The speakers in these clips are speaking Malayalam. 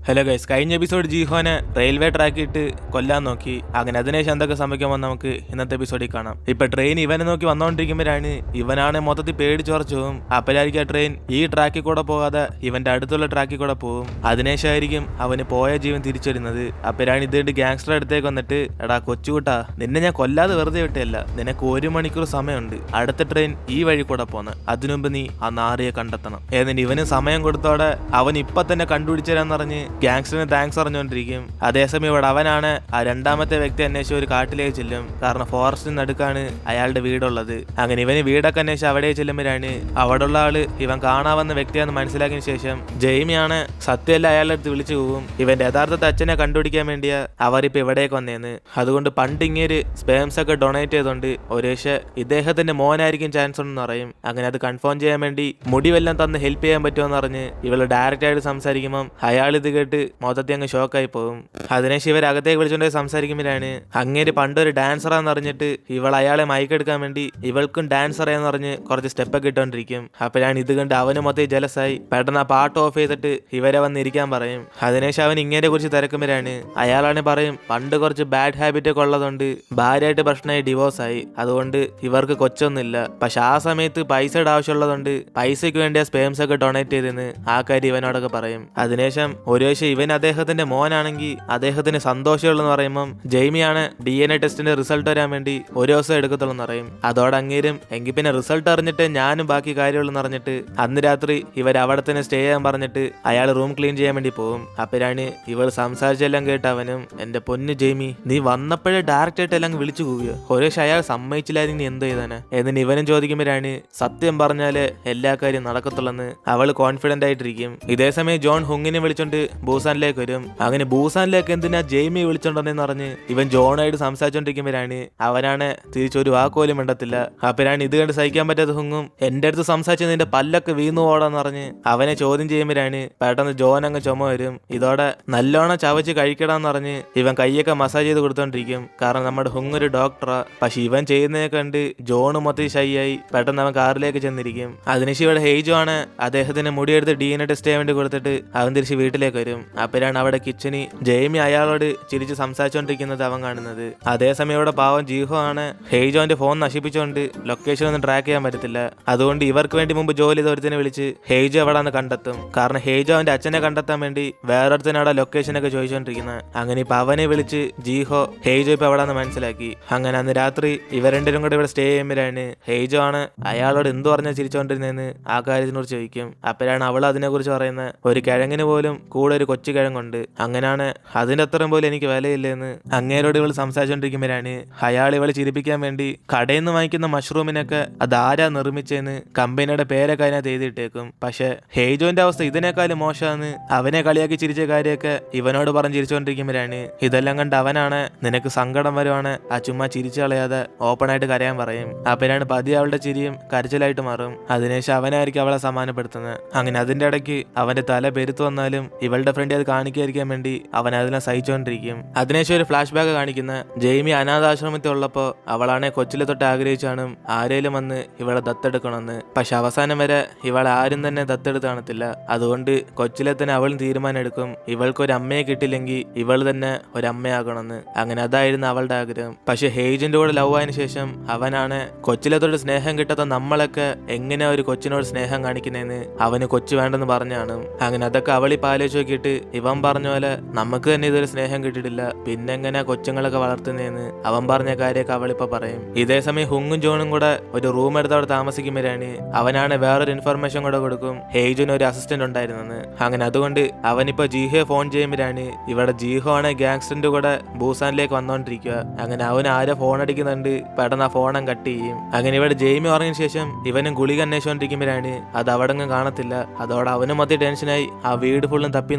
ഹലോ ഗൈസ്, കഴിഞ്ഞ എപ്പിസോഡ് ജീഹോനെ റെയിൽവേ ട്രാക്കിട്ട് കൊല്ലാൻ നോക്കി. അങ്ങനെ അതിനുശേഷം എന്തൊക്കെ സംഭവിക്കുമ്പോൾ നമുക്ക് ഇന്നത്തെ എപ്പിസോഡിൽ കാണാം. ഇപ്പൊ ട്രെയിൻ ഇവനെ നോക്കി വന്നോണ്ടിരിക്കുമ്പോഴാണ് ഇവനാണ് മൊത്തത്തിൽ പേടിച്ചുറച്ചു പോകും. അപ്പോഴായിരിക്കും ആ ട്രെയിൻ ഈ ട്രാക്കിൽ കൂടെ പോകാതെ ഇവന്റെ അടുത്തുള്ള ട്രാക്കിൽ കൂടെ പോകും. അതിനുശേഷമായിരിക്കും അവന് പോയ ജീവൻ തിരിച്ചു വരുന്നത്. അപ്പോഴാണ് ഇതുകൊണ്ട് ഗാങ്സ്റ്റർ അടുത്തേക്ക് വന്നിട്ട്, എടാ കൊച്ചുകൂട്ടാ, നിന്നെ ഞാൻ കൊല്ലാതെ വെറുതെ വിട്ടല്ല, നിനക്ക് 1 മണിക്കൂർ സമയമുണ്ട് അടുത്ത ട്രെയിൻ ഈ വഴി കൂടെ പോന്ന്, അതിനുമുമ്പ് നീ ആ നാറിയെ കണ്ടെത്തണം. എന്നിട്ട് ഇവന് സമയം കൊടുത്തോടെ അവൻ ഇപ്പൊ തന്നെ കണ്ടുപിടിച്ചരാന്ന് പറഞ്ഞ് ഗാങ്സ്റ്ററിന് താങ്ക്സ് പറഞ്ഞുകൊണ്ടിരിക്കും. അതേസമയം ഇവിടെ അവനാണ് ആ രണ്ടാമത്തെ വ്യക്തി അന്വേഷിച്ച് ഒരു കാട്ടിലേക്ക് ചെല്ലും. കാരണം ഫോറസ്റ്റിന് നടുക്കാണ് അയാളുടെ വീടുള്ളത്. അങ്ങനെ ഇവന് വീടൊക്കെ അന്വേഷിച്ച് അവിടെ ചെല്ലുമ്പോഴാണ് അവിടെയുള്ള ആള് ഇവൻ കാണാവുന്ന വ്യക്തിയാണെന്ന് മനസ്സിലാക്കിയ ശേഷം ജെയ്മിയാണ് സത്യമല്ല അയാളുടെ അടുത്ത് വിളിച്ചു പോവും. ഇവന്റെ യഥാർത്ഥത്തെ അച്ഛനെ കണ്ടുപിടിക്കാൻ വേണ്ടിയാ അവരിപ്പോ ഇവിടേക്ക് വന്നേന്ന്. അതുകൊണ്ട് പണ്ട് ഇങ്ങേര് സ്പേംസ് ഒക്കെ ഡൊണേറ്റ് ചെയ്തോണ്ട് ഒരുപക്ഷെ ഇദ്ദേഹത്തിന്റെ മോനായിരിക്കും ചാൻസ് ഉണ്ടെന്ന് പറയും. അങ്ങനെ അത് കൺഫേം ചെയ്യാൻ വേണ്ടി മുടിവെല്ലാം തന്ന് ഹെൽപ്പ് ചെയ്യാൻ പറ്റുമെന്ന് പറഞ്ഞ് ഇവള് ഡയറക്റ്റ് ആയിട്ട് സംസാരിക്കുമ്പോൾ അയാൾ ഇത് കേട്ട് മൊത്തത്തിൽ അങ്ങ് ഷോക്കായി പോകും. അതിനുശേഷം ഇവർ അകത്തേക്ക് വിളിച്ചുകൊണ്ട് സംസാരിക്കുമ്പോഴാണ് അങ്ങേര് പണ്ടൊരു ഡാൻസറാന്ന് അറിഞ്ഞിട്ട് ഇവൾ അയാളെ മയക്കെടുക്കാൻ വേണ്ടി ഇവൾക്കും ഡാൻസ് അറിയാന്ന് പറഞ്ഞ് കുറച്ച് സ്റ്റെപ്പൊക്കെ ഇട്ടോണ്ടിരിക്കും. അപ്പോഴാണ് ഇത് കണ്ട് അവന് മൊത്തം ജലസായി പെട്ടെന്ന് ആ പാട്ട് ഓഫ് ചെയ്തിട്ട് ഇവരെ വന്നിരിക്കാൻ പറയും. അതിനുശേഷം അവൻ ഇങ്ങനെ കുറിച്ച് തിരക്കുമ്പോഴാണ് അയാളാണ് പറയും പണ്ട് കുറച്ച് ബാഡ് ഹാബിറ്റ് ഒക്കെ ഉള്ളതുകൊണ്ട് ഭാര്യയായിട്ട് പ്രശ്നമായി ഡിവോഴ്സായി, അതുകൊണ്ട് ഇവർക്ക് കൊച്ചൊന്നുമില്ല. പക്ഷെ ആ സമയത്ത് പൈസയുടെ ആവശ്യമുള്ളതുകൊണ്ട് പൈസയ്ക്ക് വേണ്ടിയ സ്പേംസ് ഒക്കെ ഡൊണേറ്റ് ചെയ്തെന്ന് ആ കാര്യം ഇവനോടൊക്കെ പറയും. അതിനുശേഷം ഒരു പക്ഷേ ഇവൻ അദ്ദേഹത്തിന്റെ മോനാണെങ്കിൽ അദ്ദേഹത്തിന് സന്തോഷമുള്ളെന്ന് പറയുമ്പം ജെയ്മിയാണ് DNA ടെസ്റ്റിന്റെ റിസൾട്ട് വരാൻ വേണ്ടി 1 ദിവസം എടുക്കത്തുള്ളൂ എന്ന് പറയും. അതോടെ അങ്ങേരും എങ്കിൽ പിന്നെ റിസൾട്ട് അറിഞ്ഞിട്ട് ഞാനും ബാക്കി കാര്യമുള്ളൂ എന്ന് പറഞ്ഞിട്ട് അന്ന് രാത്രി ഇവർ അവിടെ തന്നെ സ്റ്റേ ചെയ്യാൻ പറഞ്ഞിട്ട് അയാൾ റൂം ക്ലീൻ ചെയ്യാൻ വേണ്ടി പോകും. അപ്പോഴാണ് ഇവൾ സംസാരിച്ചെല്ലാം കേട്ട് അവനും, എന്റെ പൊന്ന് ജെയ്മി, നീ വന്നപ്പോഴേ ഡയറക്റ്റ് ആയിട്ട് എല്ലാം വിളിച്ചു പോവുകയോ, ഒരു പക്ഷെ അയാൾ സമ്മതിച്ചില്ലായിരുന്നു, നീ എന്ത് ചെയ്താനെ എന്നിട്ട് ഇവനും ചോദിക്കുമ്പോഴാണ് സത്യം പറഞ്ഞാല് എല്ലാ കാര്യം നടക്കത്തുള്ളെന്ന് അവൾ കോൺഫിഡന്റ് ആയിട്ടിരിക്കും. ഇതേസമയം ജോൺ ഹുങ്ങിനെ വിളിച്ചോണ്ട് ബൂസാനിലേക്ക് വരും. അങ്ങനെ ബൂസാനിലേക്ക് എന്തിനാ ജെയ്മി വിളിച്ചോണ്ടെന്ന് പറഞ്ഞ് ഇവൻ ജോണായിട്ട് സംസാരിച്ചോണ്ടിരിക്കുമ്പോഴാണ് അവനാണ് തിരിച്ചൊരു വാക്കുപോലും മിണ്ടത്തില്ല. അപ്പോഴാണ് ഇത് കണ്ട് സഹിക്കാൻ പറ്റാത്ത ഹുങ്ങും എന്റെ അടുത്ത് സംസാരിച്ച് നിന്റെ പല്ലൊക്കെ വീണു പോടാന്ന് പറഞ്ഞ് അവനെ ചോദ്യം ചെയ്യുമ്പോഴാണ് പെട്ടെന്ന് ജോൻ അങ്ങ് ചുമ വരും. ഇതോടെ നല്ലോണം ചവച്ച് കഴിക്കടാന്ന് പറഞ്ഞ് ഇവൻ കൈയൊക്കെ മസാജ് ചെയ്ത് കൊടുത്തോണ്ടിരിക്കും. കാരണം നമ്മുടെ ഹുങ് ഒരു ഡോക്ടറാ. പക്ഷെ ഇവൻ ചെയ്യുന്നതിനെ കണ്ട് ജോണ് മൊത്തം ഷൈ ആയി പെട്ടെന്ന് അവൻ കാറിലേക്ക് ചെന്നിരിക്കും. അതിനുശേഷം ഇവിടെ ഹെയ്ജോ ആണ് അദ്ദേഹത്തിന് മുടിയെടുത്ത് DNA ടെസ്റ്റ് ചെയ്യാൻ വേണ്ടി കൊടുത്തിട്ട് അവൻ തിരിച്ച് വീട്ടിലേക്ക് വരും. അപ്പോഴാണ് അവിടെ കിച്ചണി ജെയ്മി അയാളോട് ചിരിച്ച് സംസാരിച്ചോണ്ടിരിക്കുന്നത് അവൻ കാണുന്നത്. അതേസമയം ഇവിടെ പാവം ജീഹോ ആണ് ഹെയ്ജോന്റെ ഫോൺ നശിപ്പിച്ചുകൊണ്ട് ലൊക്കേഷൻ ഒന്നും ട്രാക്ക് ചെയ്യാൻ പറ്റത്തില്ല. അതുകൊണ്ട് ഇവർക്ക് വേണ്ടി മുമ്പ് ജോലി ചെയ്ത ഒരുത്തിനെ വിളിച്ച് ഹെയ്ജോ എവിടാന്ന് കണ്ടെത്തും. കാരണം ഹെയ്ജോ അവന്റെ അച്ഛനെ കണ്ടെത്താൻ വേണ്ടി വേറൊരുത്തനവിടെ ലൊക്കേഷൻ ഒക്കെ ചോദിച്ചോണ്ടിരിക്കുന്നത്. അങ്ങനെ ഇപ്പൊ അവനെ വിളിച്ച് ജീഹോ ഹെയ്ജോ ഇപ്പൊ എവിടാന്ന് മനസ്സിലാക്കി. അങ്ങനെ അന്ന് രാത്രി ഇവർ രണ്ടുപേരും കൂടെ ഇവിടെ സ്റ്റേ ചെയ്യുമ്പോഴാണ് ഹെയ്ജോ ആണ് അയാളോട് എന്തു പറഞ്ഞാൽ ചിരിച്ചോണ്ടിരുന്നതെന്ന് ആ കാര്യത്തിനോട് ചോദിക്കും. അപ്പോഴാണ് അവൾ അതിനെ കുറിച്ച് പറയുന്നത്, ഒരു കിഴങ്ങിന് പോലും കൂടെ ഒരു കൊച്ചു കിഴങ്ങുണ്ട്, അങ്ങനെയാണ് അതിന്റെ അത്രയും പോലും എനിക്ക് വിലയില്ലെന്ന് അങ്ങേരോട് ഇവൾ സംസാരിച്ചോണ്ടിരിക്കുമ്പോഴാണ് അയാൾ ഇവളെ ചിരിപ്പിക്കാൻ വേണ്ടി കടയിൽ നിന്ന് വാങ്ങിക്കുന്ന മഷ്റൂമിനൊക്കെ അതാരാ നിർമ്മിച്ചെന്ന് കമ്പനിയുടെ പേരൊക്കെ അതിനകത്ത് എഴുതിയിട്ടേക്കും. പക്ഷെ ഹെയ്ജോന്റെ അവസ്ഥ ഇതിനേക്കാളും മോശമാണ്. അവനെ കളിയാക്കി ചിരിച്ച കാര്യമൊക്കെ ഇവനോട് പറഞ്ഞ് ചിരിച്ചോണ്ടിരിക്കുമ്പോഴാണ് ഇതെല്ലാം കണ്ട് അവനാണ് നിനക്ക് സങ്കടം വരുവാണ്, ആ ചുമ്മാ ചിരിച്ചു കളയാതെ ഓപ്പൺ ആയിട്ട് കരയാൻ പറയും. അപ്പോഴാണ് പതിയെ അവളുടെ ചിരിയും കരച്ചിലായിട്ട് മാറും. അതിനുശേഷം അവനായിരിക്കും അവളെ സമാധാനപ്പെടുത്തുന്നത്. അങ്ങനെ അതിന്റെ ഇടയ്ക്ക് അവന്റെ തല പെരുത്തു വന്നാലും ഇവളുടെ ഫ്രണ്ട് അത് കാണിക്കാതിരിക്കാൻ വേണ്ടി അവൻ അതിനെ സഹിച്ചോണ്ടിരിക്കും. അതിനുശേഷം ഒരു ഫ്ലാഷ് ബാക്ക് കാണിക്കുന്ന ജെയ്മി അനാഥാശ്രമത്തിൽ ഉള്ളപ്പോ അവളാണെ കൊച്ചിലെ തൊട്ട് ആഗ്രഹിച്ചാണ് ആരേലും വന്ന് ഇവളെ ദത്തെടുക്കണമെന്ന്. പക്ഷെ അവസാനം വരെ ഇവളെ ആരും തന്നെ ദത്തെടുത്ത് കാണത്തില്ല. അതുകൊണ്ട് കൊച്ചിലെ തന്നെ അവൾ തീരുമാനം എടുക്കും ഇവൾക്കൊരു അമ്മയെ കിട്ടില്ലെങ്കിൽ ഇവൾ തന്നെ ഒരമ്മയാകണമെന്ന്. അങ്ങനെ അതായിരുന്നു അവളുടെ ആഗ്രഹം. പക്ഷെ ഹെയ്ജിന്റെ കൂടെ ലവ് ആയതിനു ശേഷം അവനാണ് കൊച്ചിലെ തൊട്ട് സ്നേഹം കിട്ടാത്ത നമ്മളൊക്കെ എങ്ങനെ ഒരു കൊച്ചിനോട് സ്നേഹം കാണിക്കുന്നതെന്ന് അവന് കൊച്ചു വേണ്ടെന്ന് പറഞ്ഞാണ്. അങ്ങനെ അതൊക്കെ അവളിപ്പോ ആലോചിച്ച് നോക്കിയിട്ട് ഇവൻ പറഞ്ഞ പോലെ നമുക്ക് തന്നെ ഇതൊരു സ്നേഹം കിട്ടിയിട്ടില്ല, പിന്നെ എങ്ങനെ കൊച്ചുങ്ങളൊക്കെ വളർത്തുന്നതെന്ന് അവൻ പറഞ്ഞ കാര്യമൊക്കെ അവളിപ്പോ പറയും. ഇതേസമയം ഹുങ്ങും ജോണും കൂടെ ഒരു റൂം എടുത്ത് അവിടെ താമസിക്കുമ്പോഴാണ് അവനാണ് വേറൊരു ഇൻഫർമേഷൻ കൂടെ കൊടുക്കും ഹെയ്ജിന് ഒരു അസിസ്റ്റന്റ് ഉണ്ടായിരുന്നെന്ന്. അങ്ങനെ അതുകൊണ്ട് അവനിപ്പോ ജീഹോയെ ഫോൺ ചെയ്യുമ്പോഴാണ് ഇവിടെ ജീഹോ ആണ് ഗാങ്സ്റ്ററിന്റെ കൂടെ ബൂസാനിലേക്ക് വന്നോണ്ടിരിക്കുക. അങ്ങനെ അവൻ ആരോ ഫോൺ അടിക്കുന്നുണ്ട്, പെട്ടെന്ന് ആ ഫോണും കട്ട് ചെയ്യും. അങ്ങനെ ഇവിടെ ജെയ്മി ഉറങ്ങിയ ശേഷം ഇവനും ഗുളിക അന്വേഷിച്ചോണ്ടിരിക്കുമ്പോഴാണ് അത് അവിടെങ്ങും കാണത്തില്ല. അതോടെ അവനും മൊത്തം ടെൻഷനായി ആ വീട് ഫുള്ളും തപ്പി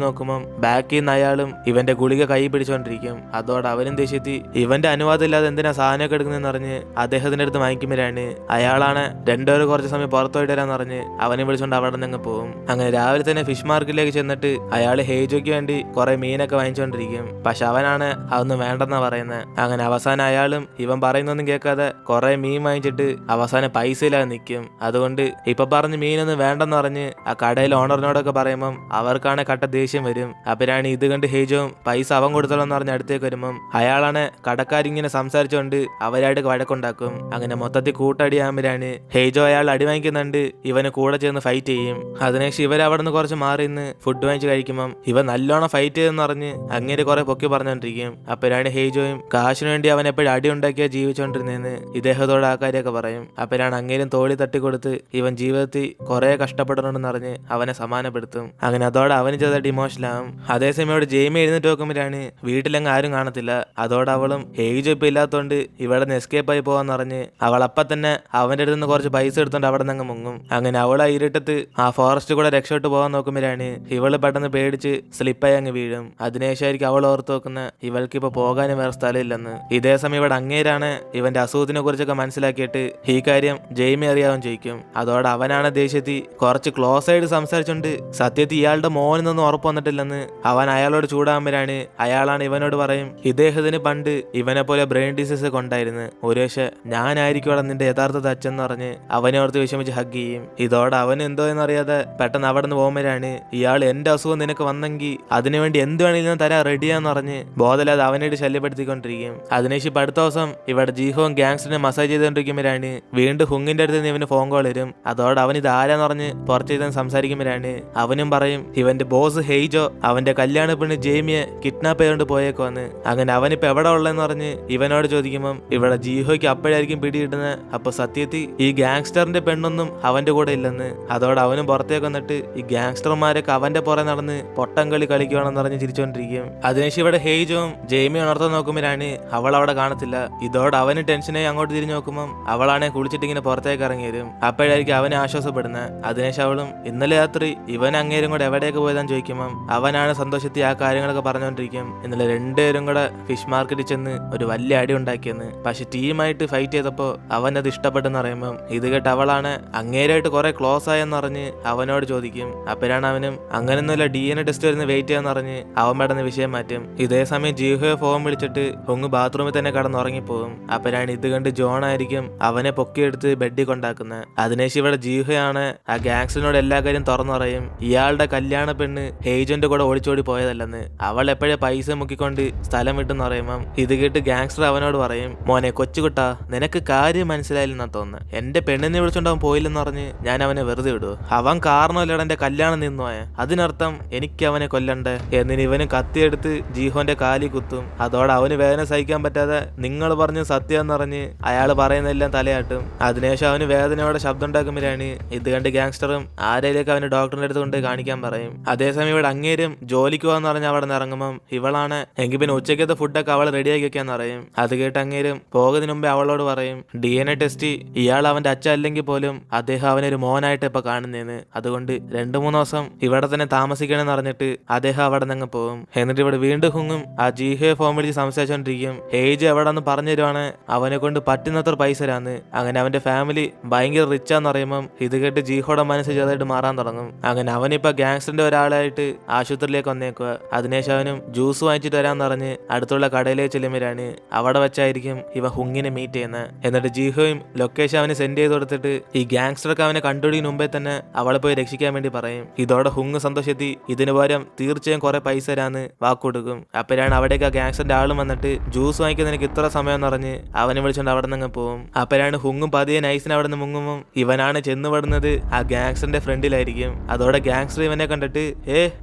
നോക്കുമ്പോൾ ബാക്കിൽ നിന്ന് അയാളും ഇവന്റെ ഗുളിക കൈ പിടിച്ചോണ്ടിരിക്കും. അതോടെ അവനും ദേഷ്യത്തി ഇവന്റെ അനുവാദം ഇല്ലാതെ എന്തിനാ സാധനമൊക്കെ എടുക്കുന്നതെന്ന് പറഞ്ഞ് അദ്ദേഹത്തിന്റെ അടുത്ത് വാങ്ങിക്കുമ്പോഴാണ് അയാളാണ് രണ്ടുപേരും കുറച്ച് സമയം പുറത്തു പോയിട്ട് വരാന്ന് പറഞ്ഞ് അവനെ വിളിച്ചോണ്ട് അവിടെ നിന്ന് പോകും. അങ്ങനെ രാവിലെ തന്നെ ഫിഷ് മാർക്കറ്റിലേക്ക് ചെന്നിട്ട് അയാൾ ഹെയ്ജോയ്ക്ക് വേണ്ടി കുറെ മീനൊക്കെ വാങ്ങിച്ചോണ്ടിരിക്കും. പക്ഷെ അവനാണ് അതൊന്നും വേണ്ടെന്നാ പറയുന്നത്. അങ്ങനെ അവസാനം അയാളും ഇവൻ പറയുന്നൊന്നും കേൾക്കാതെ കുറെ മീൻ വാങ്ങിച്ചിട്ട് അവസാനം പൈസ ഇല്ലാതെ നിൽക്കും. അതുകൊണ്ട് ഇപ്പൊ പറഞ്ഞ് മീനൊന്നും വേണ്ടെന്ന് പറഞ്ഞ് ആ കടയിൽ ഓണറിനോടൊക്കെ പറയുമ്പം അവർക്കാണ് കട്ട ദേഷ്യം ദേഷ്യം വരും. അപ്പരാണ് ഇത് കണ്ട് ഹേജോയും പൈസ അവൻ കൊടുത്തോളെന്ന് പറഞ്ഞ് അടുത്തേക്ക് വരുമ്പം അയാളാണ് കടക്കാരിങ്ങനെ സംസാരിച്ചുകൊണ്ട് അവരായിട്ട് വഴക്കുണ്ടാക്കും. അങ്ങനെ മൊത്തത്തിൽ കൂട്ടടിയാകുമ്പോഴാണ് ഹേജോ അയാൾ അടി വാങ്ങിക്കുന്നുണ്ട് ഇവന് കൂടെ ചേർന്ന് ഫൈറ്റ് ചെയ്യും. അതിനുശേഷം ഇവർ അവിടെ നിന്ന് കുറച്ച് മാറി നിന്ന് ഫുഡ് വാങ്ങിച്ച് കഴിക്കുമ്പം ഇവ നല്ലോണം ഫൈറ്റ് ചെയ്തെന്ന് പറഞ്ഞ് അങ്ങനെ കുറെ പൊക്കി പറഞ്ഞോണ്ടിരിക്കും. അപ്പരാണ് ഹേജോയും കാശിനു വേണ്ടി അവൻ എപ്പോഴും അടി ഉണ്ടാക്കിയാ ജീവിച്ചോണ്ടിരുന്നേന്ന് ഇദ്ദേഹത്തോട് ആ കാര്യമൊക്കെ പറയും. അപ്പരാണ് അങ്ങേരും തോളി തട്ടിക്കൊടുത്ത് ഇവൻ ജീവിതത്തിൽ കുറെ കഷ്ടപ്പെടണമെന്ന് അറിഞ്ഞ് അവനെ സമാനപ്പെടുത്തും. അങ്ങനെ അതോടെ അവന് ചെറുതായിട്ട് ഇമോഷണലാകും. അതേസമയം ഇവിടെ ജെയ്മി എഴുന്നേറ്റ് നോക്കുമ്പോഴാണ് വീട്ടിലങ്ങ് ആരും കാണത്തില്ല. അതോടെ അവളും ഹേജോ ഇപ്പൊ ഇല്ലാത്തോണ്ട് ഇവിടെ നിന്ന് എസ്കേപ്പ് ആയി പോവാന്ന് പറഞ്ഞ് അവൾ അപ്പം തന്നെ അവന്റെ അടുത്ത് നിന്ന് കുറച്ച് പൈസ എടുത്തോണ്ട് അവിടെ നിന്ന് മുങ്ങും. അങ്ങനെ അവൾ ആ ഇരുട്ടത്ത് ആ ഫോറസ്റ്റ് കൂടെ രക്ഷപ്പെട്ട് പോകാൻ നോക്കുമ്പോഴാണ് ഇവള് പെട്ടെന്ന് പേടിച്ച് സ്ലിപ്പായി അങ്ങ് വീഴും. അതിനുശേഷമായിരിക്കും അവൾ ഓർത്ത് നോക്കുന്ന ഇവൾക്ക് ഇപ്പൊ പോകാനും വേറെ സ്ഥലമില്ലെന്ന്. ഇതേസമയം ഇവിടെ അങ്ങേരാണ് ഇവന്റെ അസുഖത്തിനെ കുറിച്ചൊക്കെ മനസ്സിലാക്കിയിട്ട് ഈ കാര്യം ജെയ്മി അറിയാൻ ചോദിക്കും. അതോടെ അവനാണ് ദേഷ്യത്തിൽ കുറച്ച് ക്ലോസ് ആയിട്ട് സംസാരിച്ചോണ്ട് സത്യത്തിൽ ഇയാളുടെ മോനൊന്നും ഉറപ്പ് വന്നിട്ടില്ലെന്ന് അവൻ അയാളോട് ചൂടാകുമ്പോഴാണ് അയാളാണ് ഇവനോട് പറയും ഇദ്ദേഹത്തിന് പണ്ട് ഇവനെ പോലെ ബ്രെയിൻ ഡിസീസ് ഒക്കെ ഉണ്ടായിരുന്നു. ഒരു പക്ഷെ ഞാനായിരിക്കും അവിടെ നിന്റെ യഥാർത്ഥ അച്ഛൻ പറഞ്ഞ് അവനെ ഓർത്ത് വിഷമിച്ച് ഹഗ് ചെയ്യും. ഇതോടെ അവൻ എന്തോ എന്നറിയാതെ പെട്ടെന്ന് അവിടെ നിന്ന് പോകുമ്പോഴാണ് ഇയാൾ എന്റെ അസുഖം നിനക്ക് വന്നെങ്കിൽ അതിനുവേണ്ടി എന്ത് വേണമെങ്കിലും തരാൻ റെഡിയാന്ന് പറഞ്ഞ് ബോധമില്ലാതെ അവനായിട്ട് ശല്യപ്പെടുത്തിക്കൊണ്ടിരിക്കും. അതിനുശേഷം ഇപ്പൊ അടുത്ത ദിവസം ഇവിടെ ജീഹോം ഗാങ്സ്റ്ററിനെ മസാജ് ചെയ്തുകൊണ്ടിരിക്കുമ്പോഴാണ് വീണ്ടും ഹുങ്ങിന്റെ അടുത്ത് നിന്ന് ഇവന് ഫോൺ കോൾ വരും. അതോടെ അവൻ ഇത് ആരാന്ന് പറഞ്ഞ് പുറത്ത് ചെയ്ത് സംസാരിക്കുമ്പോഴാണ് അവനും പറയും ഇവന്റെ ബോസ് ഹെയ്ജോ അവന്റെ കല്യാണ പെണ്ണ് ജെയ്മിയെ കിഡ്നാപ്പ് ചെയ്തുകൊണ്ട് പോയേക്കോന്ന്. അങ്ങനെ അവനിപ്പോ എവിടെ ഉള്ളതെന്ന് പറഞ്ഞ് ഇവനോട് ചോദിക്കുമ്പം ഇവിടെ ജീഹോയ്ക്ക് അപ്പോഴായിരിക്കും പിടികിട്ടുന്നത് അപ്പൊ സത്യത്തിൽ ഈ ഗാങ്സ്റ്ററിന്റെ പെണ്ണൊന്നും അവന്റെ കൂടെ ഇല്ലെന്ന്. അതോടെ അവനും പുറത്തേക്ക് വന്നിട്ട് ഈ ഗാങ്സ്റ്റർമാരൊക്കെ അവന്റെ പുറകെ നടന്ന് പൊട്ടം കളി കളിക്കുകയാണെന്ന് പറഞ്ഞ് ചിരിച്ചോണ്ടിരിക്കും. അതിനുശേഷം ഇവിടെ ഹെയ്ജോയും ജെയ്മിയെ ഉണർത്താൻ നോക്കുമ്പോഴാണ് അവൾ അവിടെ കാണത്തില്ല. ഇതോടെ അവന് ടെൻഷനായി അങ്ങോട്ട് തിരിഞ്ഞു നോക്കുമ്പോൾ അവളാണെ കുളിച്ചിട്ട് ഇങ്ങനെ പുറത്തേക്ക് ഇറങ്ങി വരും. അപ്പോഴായിരിക്കും അവനെ ആശ്വാസപ്പെടുന്നത്. അതിനുശേഷം അവളും ഇന്നലെ രാത്രി ഇവൻ അങ്ങേരും കൂടെ എവിടെയൊക്കെ പോയതാന്ന് ചോദിക്കുമ്പം അവനാണ് സന്തോഷത്തിൽ ആ കാര്യങ്ങളൊക്കെ പറഞ്ഞുകൊണ്ടിരിക്കും. ഇന്നലെ രണ്ടുപേരും കൂടെ ഫിഷ് മാർക്കറ്റിൽ ചെന്ന് ഒരു വലിയ അടി ഉണ്ടാക്കിയെന്ന്. പക്ഷെ ടീമായിട്ട് ഫൈറ്റ് ചെയ്തപ്പോ അവനത് ഇഷ്ടപ്പെട്ടെന്ന് പറയുമ്പം ഇത് കേട്ട് അവളാണ് അങ്ങേരായിട്ട് കുറെ ക്ലോസ് ആയെന്ന് പറഞ്ഞ് അവനോട് ചോദിക്കും. അപ്പോഴാണ് അവനും അങ്ങനെയൊന്നുമില്ല DNA ടെസ്റ്റ് വരുന്ന വെയിറ്റ് ചെയ്യാന്ന് പറഞ്ഞ് അവൻ പെട്ടെന്ന് വിഷയം മാറ്റും. ഇതേ സമയം ജീഹോയെ ഫോൺ വിളിച്ചിട്ട് ഹുങ് ബാത്റൂമിൽ തന്നെ കടന്നുറങ്ങിപ്പോകും. അപ്പോഴാണ് ഇത് കണ്ട് ജോൺ ആയിരിക്കും അവനെ പൊക്കിയെടുത്ത് ബെഡിൽ കൊണ്ടാക്കുന്നത്. അതിനുശേഷം ഇവിടെ ജീഹോയാണ് ആ ഗാങ്സ്റ്ററിനോട് എല്ലാ കാര്യം തുറന്നു പറയും ഇയാളുടെ കല്യാണ പെണ്ണ് ഹേജന്റെ കൂടെ ഓടിച്ചോടി പോയതല്ലെന്ന്. അവൾ എപ്പോഴേ പൈസ മുക്കിക്കൊണ്ട് സ്ഥലം വിട്ടെന്ന് പറയുമ്പം ഇത് കേട്ട് ഗാങ്സ്റ്റർ അവനോട് പറയും മോനെ കൊച്ചുകുട്ടാ നിനക്ക് കാര്യം മനസ്സിലായില്ലെന്നാ തോന്നുന്നു. എന്റെ പെണ്ണിനെ വിളിച്ചോണ്ട് അവൻ പോയില്ലെന്ന് പറഞ്ഞ് ഞാൻ അവനെ വെറുതെ വിടുവോ? അവൻ കാരണമല്ലട എന്റെ കല്യാണം നിന്നുപോയ അതിനർത്ഥം എനിക്ക് അവനെ കൊല്ലണ്ടേ എന്നിന് ഇവന് കത്തിയെടുത്ത് ജീഹോന്റെ കാലി കുത്തും. അതോടെ അവന് വേദന സഹിക്കാൻ പറ്റാതെ നിങ്ങൾ പറഞ്ഞ് സത്യം എന്ന് പറഞ്ഞ് അയാൾ പറയുന്നതെല്ലാം തലയാട്ടും. അതിനുശേഷം അവന് വേദനയോടെ ശബ്ദം ഉണ്ടാക്കുമ്പോഴാണ് ഇത് കണ്ട് ഗാങ്സ്റ്ററും ആരേലേക്ക് അവന് ഡോക്ടറിന്റെ അടുത്ത് കൊണ്ട് കാണിക്കാൻ പറയും. അതേസമയം ഇവിടെ അങ്ങേരും ജോലിക്ക് പോകാന്ന് പറഞ്ഞ് അവിടെ നിന്ന് ഇറങ്ങുമ്പം ഇവളാണ് എങ്കിൽ പിന്നെ ഉച്ചക്കത്തെ ഫുഡൊക്കെ അവൾ റെഡിയാക്കി വെക്കാന്ന് പറയും. അത് കേട്ട് അങ്ങേരും പോകുന്നതിന് മുമ്പേ അവളോട് പറയും DNA ടെസ്റ്റ് ഇയാൾ അവന്റെ അച്ഛൻ അല്ലെങ്കിൽ പോലും അദ്ദേഹം അവനൊരു മോനായിട്ട് ഇപ്പൊ കാണുന്നേന്ന്. അതുകൊണ്ട് 2-3 ദിവസം ഇവിടെ തന്നെ താമസിക്കണമെന്ന് പറഞ്ഞിട്ട് അദ്ദേഹം അവിടെ നിന്ന് പോകും. എന്നിട്ട് ഇവിടെ വീണ്ടും ഹുങ്ങും ആ ജീഹോയെ ഫോൺ വിളിച്ച് സംസാരിച്ചോണ്ടിരിക്കും. ഹേജ് എവിടെ നിന്ന് പറഞ്ഞു തരുവാണ് അവനെ കൊണ്ട് പറ്റുന്നത്ര പൈസ തരാന്ന്. അങ്ങനെ അവന്റെ ഫാമിലി ഭയങ്കര റിച്ചാന്ന് പറയുമ്പം ഇത് കേട്ട് ജീഹോയുടെ മനസ്സ് ചെറുതായിട്ട് മാറാൻ തുടങ്ങും. അങ്ങനെ അവനിപ്പോ ഗാങ്സ്റ്ററിന്റെ ഒരാളായിട്ട് ആശുപത്രിയിലേക്ക് വന്നേക്കുക. അതിനുശേഷം അവനും ജ്യൂസ് വാങ്ങിച്ചിട്ട് വരാന്ന് പറഞ്ഞ് അടുത്തുള്ള കടയിലേക്ക് ചെല്ലുമ്പോഴാണ് അവിടെ വെച്ചായിരിക്കും ഇവ ഹുങ്ങിനെ മീറ്റ് ചെയ്യുന്നത്. എന്നിട്ട് ജീഹോയും ലൊക്കേഷൻ അവന് സെൻഡ് ചെയ്ത് കൊടുത്തിട്ട് ഈ ഗാങ്സ്റ്റർക്ക് അവനെ കണ്ടുപിടിക്കുന്ന മുമ്പേ തന്നെ അവളെ പോയി രക്ഷിക്കാൻ വേണ്ടി പറയും. ഇതോടെ ഹുങ് സന്തോഷത്തി ഇതിന് പകരം തീർച്ചയായും കുറെ പൈസ തരാന്ന് വാക്കുകൊടുക്കും. അപ്പോഴാണ് അവിടേക്ക് ആ ഗാങ്സ്റ്ററിന്റെ ആളും വന്നിട്ട് ജ്യൂസ് വാങ്ങിക്കുന്ന എനിക്ക് ഇത്ര സമയം എന്ന് പറഞ്ഞ് അവനെ വിളിച്ചോണ്ട് അവിടെ നിന്ന് പോകും. അപ്പോഴാണ് ഹുങ്ങും പതിയെ നൈസിന് അവിടെ നിന്ന് മുങ്ങുമ്പോൾ ഇവനാണ് ചെന്നുപെടുന്നത് ആ ഗാങ്സ്റ്ററിന്റെ ഫ്രണ്ടിലായിരിക്കും. അതോടെ ഗാങ്സ്റ്റർ ഇവനെ കണ്ടിട്ട്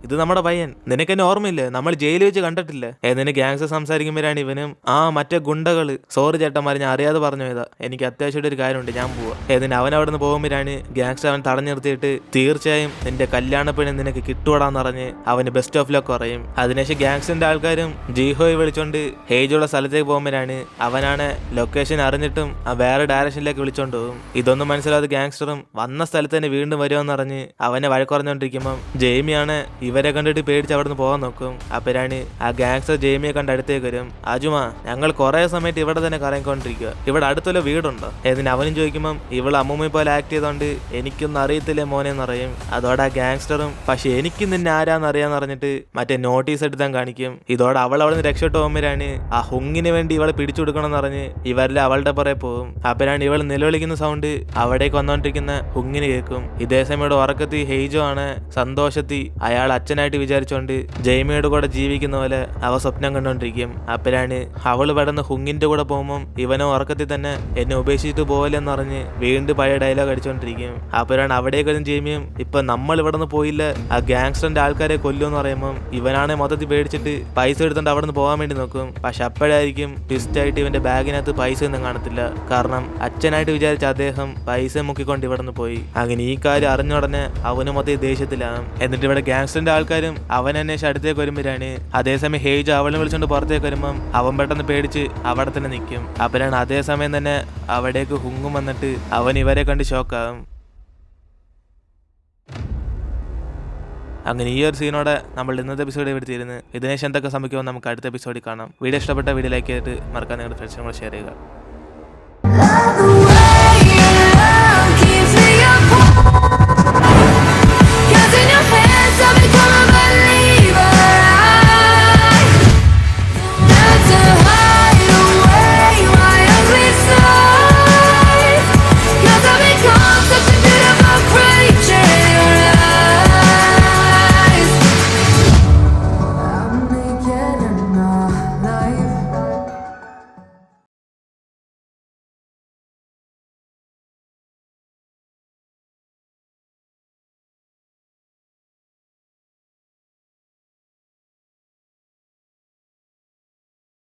ഇത് നമ്മുടെ പയ്യൻ നിനക്ക് എന്നെ ഓർമ്മയില്ലേ നമ്മൾ ജയിലിൽ വെച്ച് കണ്ടിട്ടില്ലേ എന്നിന് ഗാങ്സ്റ്റർ സംസാരിക്കുമ്പോഴാണ് ഇവനും മറ്റേ ഗുണ്ടകള് സോറി ചേട്ടന്മാരെ ഞാൻ അറിയാതെ പറഞ്ഞു പോയതാ എനിക്ക് അത്യാവശ്യമായിട്ട് ഒരു കാര്യമുണ്ട് ഞാൻ പോവാ എന്നിന് അവൻ അവിടെ നിന്ന് പോകുമ്പോഴാണ് ഗാങ്സ്റ്റർ അവൻ തടഞ്ഞു നിർത്തിയിട്ട് തീർച്ചയായും നിന്റെ കല്യാണ പെണ്ണ് നിനക്ക് കിട്ടുവാടാന്ന് പറഞ്ഞ് അവന് ബെസ്റ്റ് ഓഫ് ലക്ക് പറയും. അതിനുശേഷം ഗാങ്സ്റ്ററിന്റെ ആൾക്കാരും ജീഹോയെ വിളിച്ചോണ്ട് ഹേജുള്ള സ്ഥലത്തേക്ക് പോകുമ്പോഴാണ് അവനാണ് ലൊക്കേഷൻ അറിഞ്ഞിട്ടും വേറെ ഡയറക്ഷനിലേക്ക് വിളിച്ചോണ്ട് പോകും. ഇതൊന്നും മനസ്സിലാതെ ഗാങ്സ്റ്ററും വന്ന സ്ഥലത്ത് തന്നെ വീണ്ടും വരുമെന്ന് പറഞ്ഞ് അവനെ വഴക്കുറഞ്ഞോണ്ടിരിക്കുമ്പം ജെയ്മിയാണ് ഇവരെ കണ്ടിട്ട് പേടിച്ച് അവിടെ നിന്ന് പോകാൻ നോക്കും. അപ്പോഴാണ് ആ ഗാങ്സ്റ്റർ ജെയ്മിയെ കണ്ട് അടുത്തേക്ക് വരും. അജുമാ ഞങ്ങൾ കുറെ സമയത്ത് ഇവിടെ തന്നെ കറങ്ങിക്കൊണ്ടിരിക്കുക ഇവിടെ അടുത്തുള്ള വീടുണ്ടോ എന്നിന് അവനും ചോദിക്കുമ്പം ഇവൾ അമ്മൂമ്മ പോലെ ആക്ട് ചെയ്തോണ്ട് എനിക്കൊന്നും അറിയത്തില്ലേ മോനെന്ന് പറയും. അതോടെ ആ ഗാങ്സ്റ്ററും പക്ഷെ എനിക്ക് നിന്നെ ആരാന്ന് അറിയാന്ന് പറഞ്ഞിട്ട് മറ്റേ നോട്ടീസ് എടുത്താൻ കാണിക്കും. ഇതോടെ അവൾ അവിടെ നിന്ന് രക്ഷപ്പെട്ടു പോകുമ്പോഴാണ് ആ ഹുങ്ങിന് വേണ്ടി ഇവളെ പിടിച്ചു കൊടുക്കണമെന്ന് പറഞ്ഞ് ഇവരെല്ലാം അവളുടെ പുറകെ പോകും. അപ്പോഴാണ് ഇവൾ നിലവിളിക്കുന്ന സൗണ്ട് അവിടേക്ക് വന്നോണ്ടിരിക്കുന്ന ഹുങ്ങിന് കേൾക്കും. ഇതേ സമയം ഉറക്കത്തി ഹെയ്ജോ ആണ് സന്തോഷത്തി അയാൾ അച്ഛനായിട്ട് വിചാരിച്ചുകൊണ്ട് ജെയ്മിയുടെ കൂടെ ജീവിക്കുന്ന പോലെ അവ സ്വപ്നം കണ്ടോണ്ടിരിക്കും. അപ്പോഴാണ് അവള് പെടുന്ന ഹുങ്ങിന്റെ കൂടെ പോകുമ്പം ഇവനോ ഉറക്കത്തിൽ തന്നെ എന്നെ ഉപേക്ഷിച്ചിട്ട് പോകലെന്ന് പറഞ്ഞ് വീണ്ടും പഴയ ഡയലോഗ് അടിച്ചോണ്ടിരിക്കും. അപ്പോഴാണ് അവിടേക്കൊന്നും ജെയ്മിയും ഇപ്പൊ നമ്മൾ ഇവിടെ നിന്ന് പോയില്ല, ആ ഗാങ്സ്റ്ററിന്റെ ആൾക്കാരെ കൊല്ലുമെന്ന് പറയുമ്പോൾ ഇവനാണെ മൊത്തത്തിൽ പേടിച്ചിട്ട് പൈസ എടുത്തോണ്ട് അവിടെ നിന്ന് പോകാൻ വേണ്ടി നോക്കും. പക്ഷെ അപ്പോഴായിരിക്കും ട്വിസ്റ്റ് ആയിട്ട് ഇവന്റെ ബാഗിനകത്ത് പൈസ ഒന്നും കാണത്തില്ല. കാരണം അച്ഛനായിട്ട് വിചാരിച്ച അദ്ദേഹം പൈസ മുക്കിക്കൊണ്ട് ഇവിടെ നിന്ന് പോയി. അങ്ങനെ ഈ കാര്യം അറിഞ്ഞ ഉടനെ അവന് മൊത്തം ദേഷ്യത്തിലാകും. എന്നിട്ട് ഇവിടെ ഗാങ്സ്റ്ററിന്റെ ആൾക്കാരും അവൻ അന്വേഷിച്ച് അടുത്തേക്ക് വരുമ്പോഴാണ് അതേസമയം ഹേജ് അവളെ വിളിച്ചോണ്ട് പുറത്തേക്ക് വരുമ്പം അവൻ പെട്ടെന്ന് പേടിച്ച് അവിടെ തന്നെ നിൽക്കും. അപ്പോഴാണ് അതേസമയം തന്നെ അവിടേക്ക് ഹുങ്ങും വന്നിട്ട് അവൻ ഇവരെ കണ്ട് ഷോക്കാകും. അങ്ങനെ ഈ ഒരു സീനോടെ നമ്മൾ ഇന്നത്തെ എപ്പിസോഡ് ഇവിടെ തീരുന്നു. ഇതിനുശേഷം എന്തൊക്കെ സംഭവിക്കുമെന്ന് നമുക്ക് അടുത്ത എപ്പിസോഡിൽ കാണാം. വീഡിയോ ഇഷ്ടപ്പെട്ട വീഡിയോ ലൈക്ക് ചെയ്തിട്ട് മറക്കാൻ നിങ്ങളുടെ ഫ്രണ്ട്സിനോട് ഷെയർ ചെയ്യുക.